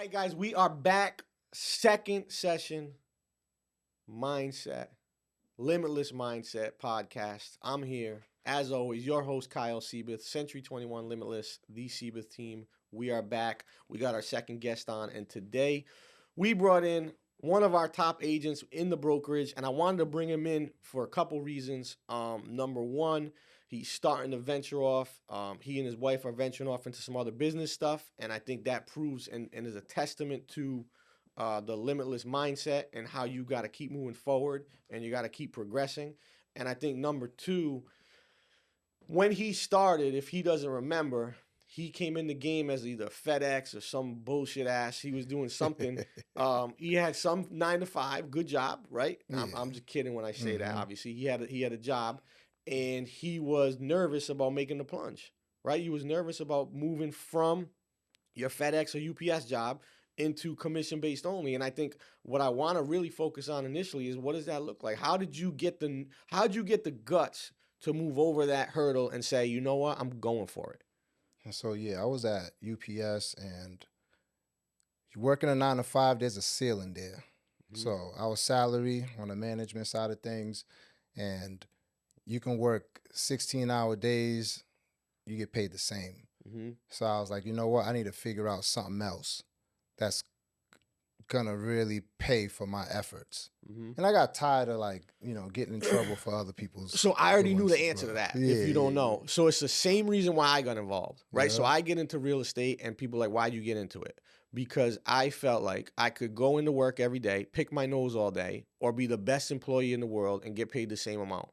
right, guys, we are back. Second session, mindset, limitless mindset podcast. I'm here, as always, your host, Kyle Seyboth, Century 21 Limitless, the Seyboth Team. We are back. We got our second guest on, and today we brought in one of our top agents in the brokerage, and I wanted to bring him in for a couple reasons. Number one, he's starting to venture off. He and his wife are venturing off into some other business stuff, and I think that proves and is a testament to the limitless mindset and how you got to keep moving forward and you got to keep progressing. And I think number two, when he started, if he doesn't remember, he came in the game as either FedEx or some bullshit ass. He was doing something. He had some 9 to 5, good job, right? Yeah. I'm just kidding when I say that. Obviously, he had a job, and he was nervous about making the plunge, right? He was nervous about moving from your FedEx or UPS job into commission based only. And I think what I want to really focus on initially is, what does that look like? How'd you get the guts to move over that hurdle and say, you know what, I'm going for it? And so, I was at UPS, and you working a 9 to 5, there's a ceiling there. So I was salary on the management side of things, and you can work 16-hour days, you get paid the same. So I was like, you know what, I need to figure out something else that's gonna really pay for my efforts. And I got tired of getting in trouble for other people's. So I already knew doings the as answer to well. that, if you don't know. So it's the same reason why I got involved, right? So Yeah. I get into real estate, and people are like, why'd you get into it? Because I felt like I could go into work every day, pick my nose all day, or be the best employee in the world and get paid the same amount.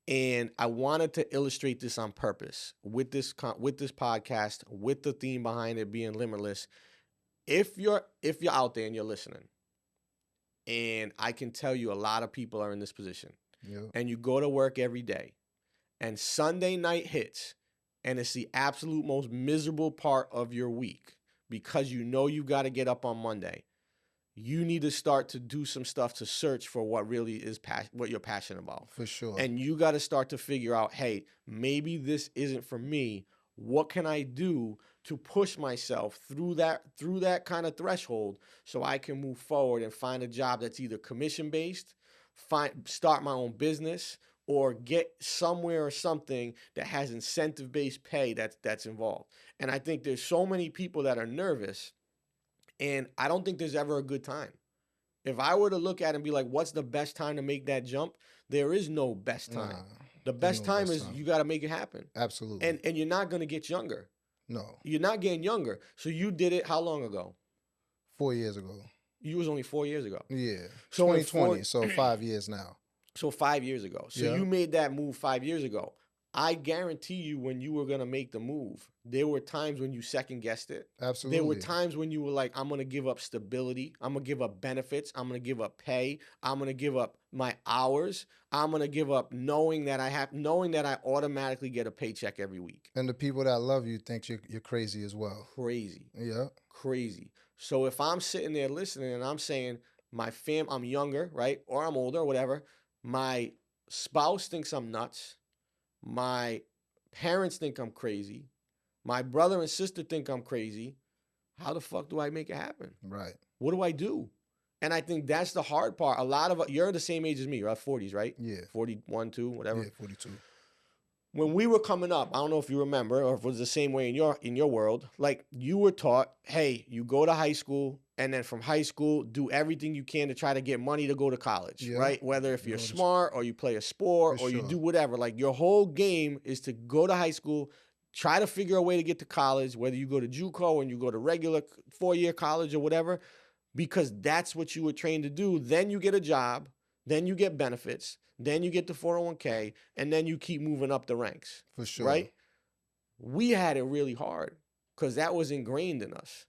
And I wanted to illustrate this on purpose with this podcast, with the theme behind it being limitless. If you're out there and you're listening, and I can tell you a lot of people are in this position, Yeah. and you go to work every day, and Sunday night hits, and it's the absolute most miserable part of your week because you know you got to get up on Monday. You need to start to do some stuff to search for what really is what you're passionate about. For sure. And you got to start to figure out, hey, maybe this isn't for me. What can I do to push myself through that kind of threshold so I can move forward and find a job that's either commission based, start my own business, or get somewhere or something that has incentive based pay that's involved. And I think there's so many people that are nervous, and I don't think there's ever a good time. If I were to look at it and be like, what's the best time to make that jump? There is no best time. Nah, The there's best no time best is time. you got to make it happen. Absolutely. And you're not going to get younger. No. You're not getting younger. So you did it how long ago? 4 years ago. You was only 4 years ago. Yeah. So in 2020, so 5 years now. So 5 years ago. So Yeah. you made that move 5 years ago. I guarantee you, when you were going to make the move, there were times when you second guessed it. Absolutely. There were times when you were like, I'm going to give up stability. I'm going to give up benefits. I'm going to give up pay. I'm going to give up my hours. I'm going to give up knowing that I automatically get a paycheck every week. And the people that love you think you're crazy as well. Crazy. Yeah. Crazy. So if I'm sitting there listening and I'm saying, I'm younger, right? Or I'm older or whatever. My spouse thinks I'm nuts. My parents think I'm crazy. My brother and sister think I'm crazy. How the fuck do I make it happen? Right. What do I do? And I think that's the hard part. You're the same age as me. You're at 40s, right? Yeah. 41, 2, whatever. Yeah, 42. When we were coming up, I don't know if you remember or if it was the same way in your world, like you were taught, hey, you go to high school, and then from high school, do everything you can to try to get money to go to college, Yeah. right? Whether if you're smart or you play a sport For or you sure. do whatever, like your whole game is to go to high school, try to figure a way to get to college, whether you go to JUCO and you go to regular 4-year college or whatever, because that's what you were trained to do. Then you get a job, then you get benefits, then you get the 401k, and then you keep moving up the ranks. For sure. Right? We had it really hard because that was ingrained in us.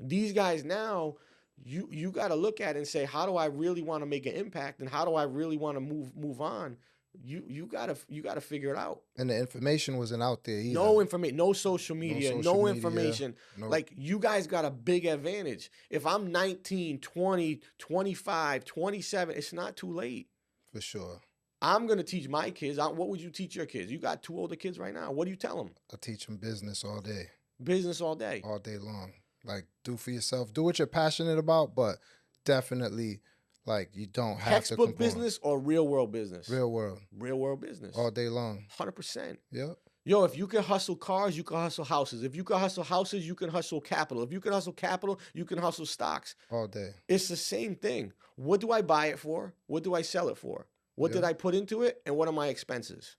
These guys now, you got to look at it and say, how do I really want to make an impact, and how do I really want to move on? You gotta figure it out. And the information wasn't out there either. No information, no social media, no information. No. Like, you guys got a big advantage. If I'm 19, 20, 25, 27, it's not too late. For sure. I'm going to teach my kids. What would you teach your kids? You got 2 older kids right now. What do you tell them? I teach them business all day. Business all day. All day long. Like, do for yourself. Do what you're passionate about, but definitely, like, you don't have to Textbook conform. business or real world business? Real world, Real world business. all day long. 100%. Yep. Yo, if you can hustle cars, you can hustle houses. If you can hustle houses, you can hustle capital. If you can hustle capital, you can hustle stocks. All day. It's the same thing. What do I buy it for? What do I sell it for? What did I put into it? And what are my expenses?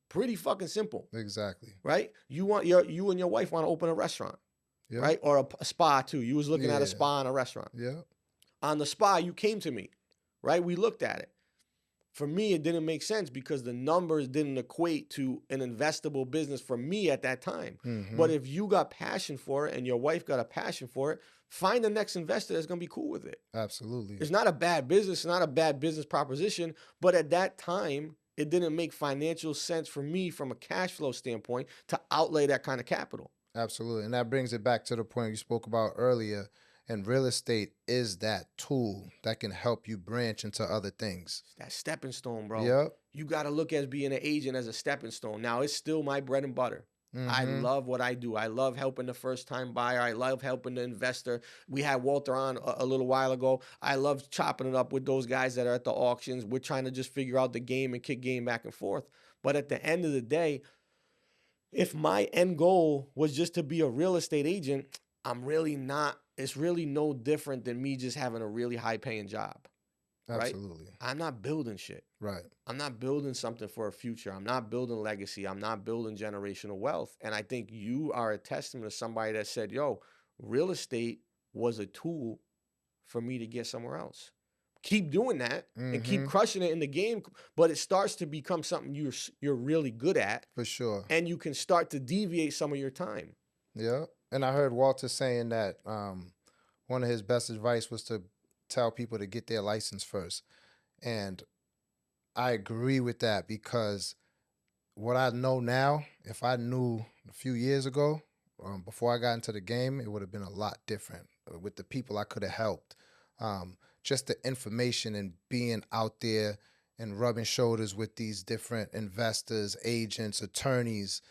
Pretty fucking simple. Exactly. Right? You and your wife want to open a restaurant, Yep. right? Or a spa too. You was looking at a spa and a restaurant. Yeah. On the spa, you came to me, right? We looked at it. For me, it didn't make sense because the numbers didn't equate to an investable business for me at that time. Mm-hmm. But if you got passion for it and your wife got a passion for it, find the next investor that's going to be cool with it. Absolutely. It's not a bad business. It's not a bad business proposition. But at that time, it didn't make financial sense for me from a cash flow standpoint to outlay that kind of capital. Absolutely. And that brings it back to the point you spoke about earlier. And real estate is that tool that can help you branch into other things. It's that stepping stone, bro. Yep. You got to look at being an agent as a stepping stone. Now, it's still my bread and butter. Mm-hmm. I love what I do. I love helping the first-time buyer. I love helping the investor. We had Walter on a little while ago. I love chopping it up with those guys that are at the auctions. We're trying to just figure out the game and kick game back and forth. But at the end of the day, if my end goal was just to be a real estate agent, I'm really not. It's really no different than me just having a really high-paying job. Absolutely. Right? I'm not building shit. Right. I'm not building something for a future. I'm not building legacy. I'm not building generational wealth. And I think you are a testament to somebody that said, yo, real estate was a tool for me to get somewhere else. Keep doing that and keep crushing it in the game, but it starts to become something you're really good at. For sure. And you can start to deviate some of your time. Yeah. And I heard Walter saying that one of his best advice was to tell people to get their license first. And I agree with that because what I know now, if I knew a few years ago, before I got into the game, it would have been a lot different with the people I could have helped. Just the information and being out there and rubbing shoulders with these different investors, agents, attorneys.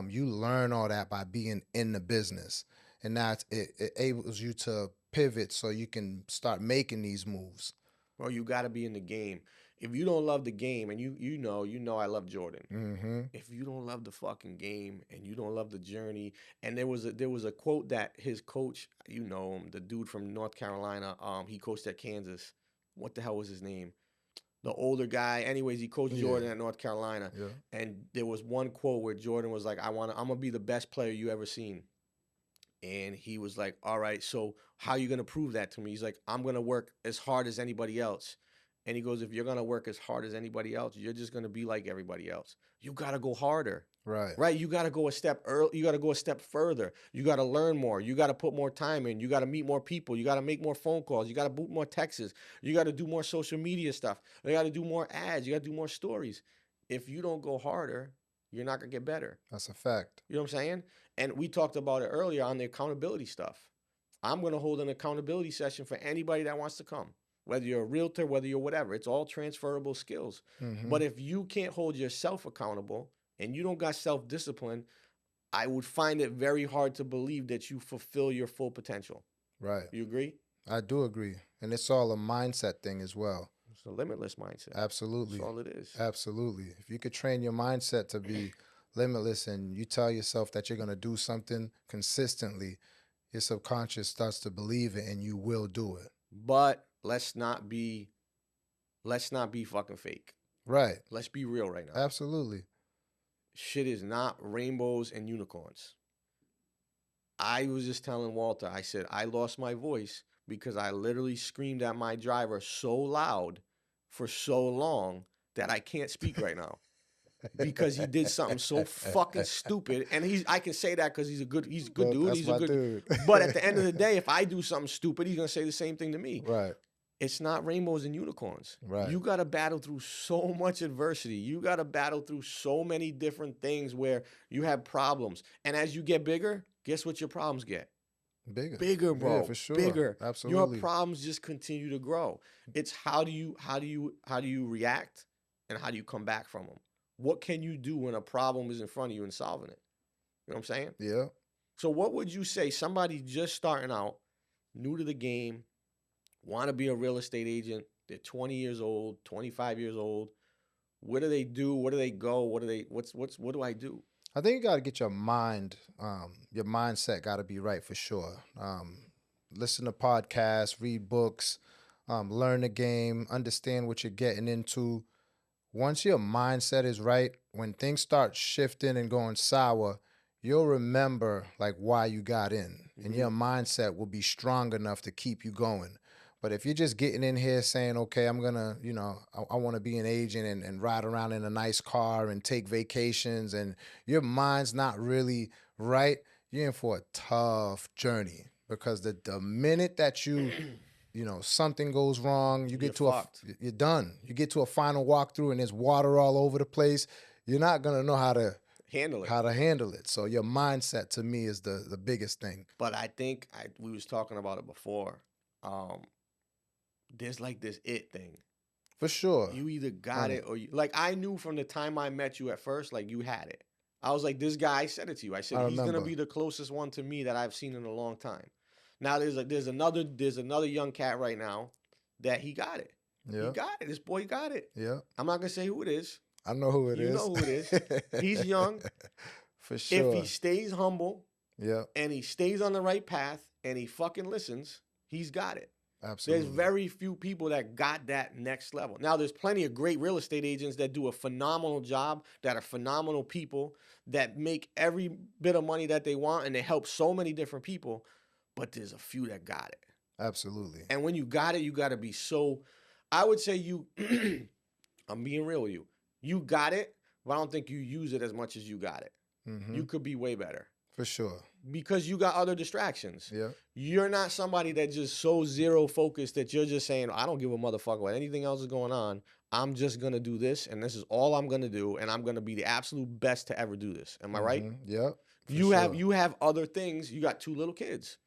You learn all that by being in the business. And now it enables you to pivot so you can start making these moves. Bro, you got to be in the game. If you don't love the game, and you know I love Jordan. Mm-hmm. If you don't love the fucking game and you don't love the journey, and there was a quote that his coach, you know him, the dude from North Carolina, he coached at Kansas. What the hell was his name? The older guy. Anyways, he coached Jordan at North Carolina. Yeah. And there was one quote where Jordan was like, I'm gonna be the best player you ever seen. And he was like, all right, so how are you gonna prove that to me? He's like, I'm gonna work as hard as anybody else. And he goes, if you're gonna work as hard as anybody else, you're just gonna be like everybody else. You gotta go harder. Right. You gotta go a step early. You gotta go a step further. You gotta learn more. You gotta put more time in. You gotta meet more people. You gotta make more phone calls. You gotta boot more texts. You gotta do more social media stuff. You gotta do more ads. You gotta do more stories. If you don't go harder, you're not gonna get better. That's a fact. You know what I'm saying? And we talked about it earlier on the accountability stuff. I'm gonna hold an accountability session for anybody that wants to come. Whether you're a realtor, whether you're whatever, it's all transferable skills. Mm-hmm. But if you can't hold yourself accountable and you don't got self-discipline, I would find it very hard to believe that you fulfill your full potential. Right. You agree? I do agree. And it's all a mindset thing as well. It's a limitless mindset. Absolutely. That's all it is. Absolutely. If you could train your mindset to be limitless and you tell yourself that you're going to do something consistently, your subconscious starts to believe it and you will do it. But let's not be fucking fake. Right. Let's be real right now. Absolutely. Shit is not rainbows and unicorns. I was just telling Walter, I said, I lost my voice because I literally screamed at my driver so loud for so long that I can't speak right now. Because he did something so fucking stupid. And I can say that because he's a good dude. He's a good dude. But at the end of the day, if I do something stupid, he's gonna say the same thing to me. Right. It's not rainbows and unicorns. Right. You got to battle through so much adversity. You got to battle through so many different things where you have problems. And as you get bigger, guess what your problems get? Bigger, bro. Yeah, for sure. Bigger. Absolutely. Your problems just continue to grow. It's how do you react and how do you come back from them? What can you do when a problem is in front of you and solving it? You know what I'm saying? Yeah. So what would you say? Somebody just starting out, new to the game, want to be a real estate agent. They're 20 years old, 25 years old. What do they do? Where do they go? What do I do? I think you got to get your mindset got to be right for sure. Listen to podcasts, read books, learn the game, understand what you're getting into. Once your mindset is right, when things start shifting and going sour, you'll remember like why you got in, and your mindset will be strong enough to keep you going. But if you're just getting in here saying, okay, I'm gonna, I want to be an agent and ride around in a nice car and take vacations, and your mind's not really right, you're in for a tough journey, because the minute that you something goes wrong, you're done. You get to a final walkthrough and there's water all over the place. You're not gonna know how to handle it. So your mindset, to me, is the biggest thing. But I think we was talking about it before. There's like this it thing. For sure. You either got it or you, like, I knew from the time I met you at first, like, you had it. I was like, this guy, I said it to you. I said, he's gonna be the closest one to me that I've seen in a long time. Now there's another young cat right now that he got it. Yeah. He got it. This boy got it. Yeah. I'm not gonna say who it is. I know who it is. You know who it is. He's young. For sure. If he stays humble, yeah, and he stays on the right path and he fucking listens, he's got it. Absolutely. There's very few people that got that next level. Now, there's plenty of great real estate agents that do a phenomenal job, that are phenomenal people, that make every bit of money that they want, and they help so many different people. But there's a few that got it. Absolutely. And when you got it, you got to be so, I would say I'm being real with you. You got it, but I don't think you use it as much as you got it. Mm-hmm. You could be way better. For sure. Because you got other distractions. Yeah. You're not somebody that just so zero focused that you're just saying, I don't give a motherfucker what anything else is going on. I'm just going to do this, and this is all I'm going to do, and I'm going to be the absolute best to ever do this. Am I right? Yeah. You have other things. You got two little kids.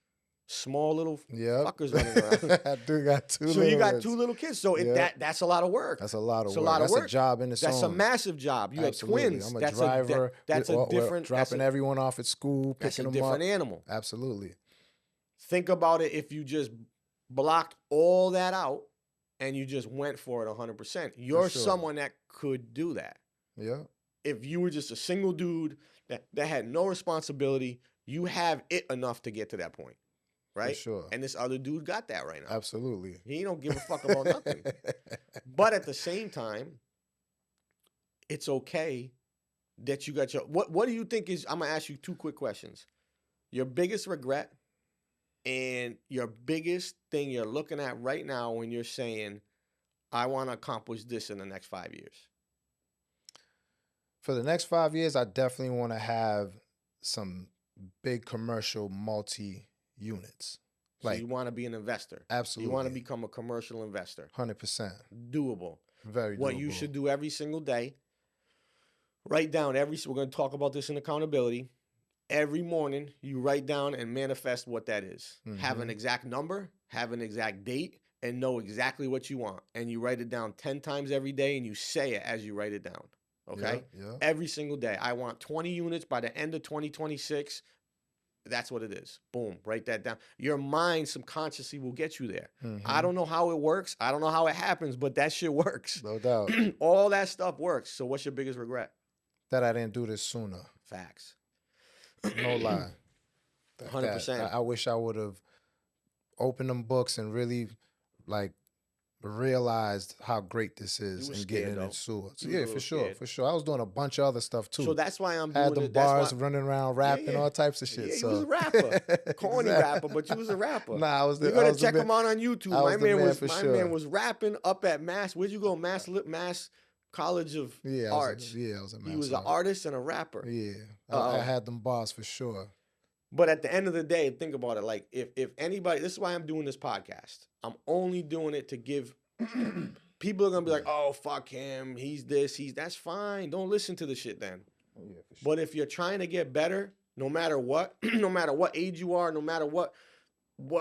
Small little fuckers running around. I do got two little So you got two little kids. So that's a lot of work. That's a lot of work. That's a job in its own. That's a massive job. You Absolutely. had twins. I'm a driver. That's a different... Dropping everyone off at school, picking them up. That's a different animal. Absolutely. Think about it if you just blocked all that out and you just went for it 100%. You're someone that could do that. Yeah. If you were just a single dude that had no responsibility, you have it enough to get to that point. Right? For sure. And this other dude got that right now. Absolutely. He don't give a fuck about nothing. But at the same time, it's okay that you got your... What do you think is... I'm going to ask you two quick questions. Your biggest regret and your biggest thing you're looking at right now when you're saying, I want to accomplish this in the next 5 years. For the next 5 years, I definitely want to have some big commercial multi-units. So you want to be an investor. Absolutely. You want to become a commercial investor. 100%. Doable. Very doable. What you should do every single day, write down we're going to talk about this in accountability. Every morning, you write down and manifest what that is. Mm-hmm. Have an exact number, have an exact date, and know exactly what you want. And you write it down 10 times every day, and you say it as you write it down. Okay? Yeah. Every single day. I want 20 units by the end of 2026. That's what it is. Boom. Write that down. Your mind subconsciously will get you there. Mm-hmm. I don't know how it works. I don't know how it happens, but that shit works. No doubt. All that stuff works. So what's your biggest regret? That I didn't do this sooner. Facts. No lie. 100%. I wish I would have opened them books and really realized how great this is and getting into it. So, yeah, for sure. I was doing a bunch of other stuff too. So that's why I'm doing had them bars running around rapping, all types of shit. Yeah, you was a rapper, corny rapper, but you was a rapper. Nah, I was. You gotta check him out on YouTube. My man was rapping up at Mass. Where'd you go? Mass College of Arts. I was at Mass. He was an artist and a rapper. Yeah, I had them bars for sure. But at the end of the day, think about it. Like, if anybody, this is why I'm doing this podcast. I'm only doing it to give, people are going to be like, oh, fuck him. He's this, that's fine. Don't listen to the shit then. Oh, yeah, for sure. But if you're trying to get better, no matter what, no matter what age you are, no matter what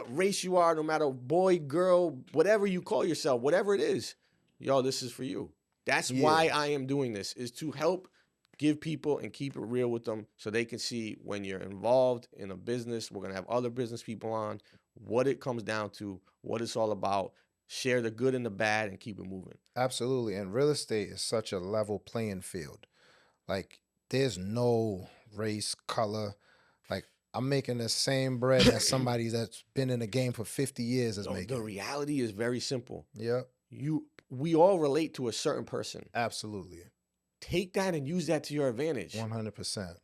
race you are, no matter boy, girl, whatever you call yourself, whatever it is, yo, this is for you. That's why I am doing this, is to help give people and keep it real with them so they can see when you're involved in a business. We're going to have other business people on, what it comes down to, what it's all about. Share the good and the bad and keep it moving. Absolutely. And real estate is such a level playing field. Like, there's no race, color. Like, I'm making the same bread as somebody that's been in the game for 50 years is making. The reality is very simple. Yeah. We all relate to a certain person. Absolutely. Take that and use that to your advantage. 100%.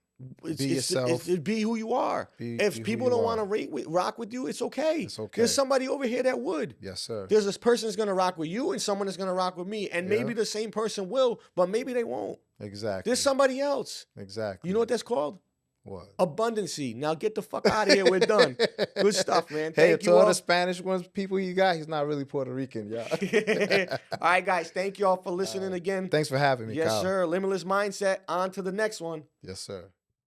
Be yourself. Be who you are. If people don't want to rock with you, it's okay. It's okay. There's somebody over here that would. Yes, sir. There's this person that's going to rock with you and someone that's going to rock with me. And maybe the same person will, but maybe they won't. Exactly. There's somebody else. Exactly. You know what that's called? What? Abundancy. Now get the fuck out of here. We're done. Good stuff, man. Hey, Thank to you all all. the Spanish ones, people you got, he's not really Puerto Rican, y'all. All right, guys. Thank you all for listening again. Thanks for having me, Yes, Kyle. sir. Limitless Mindset. On to the next one. Yes, sir.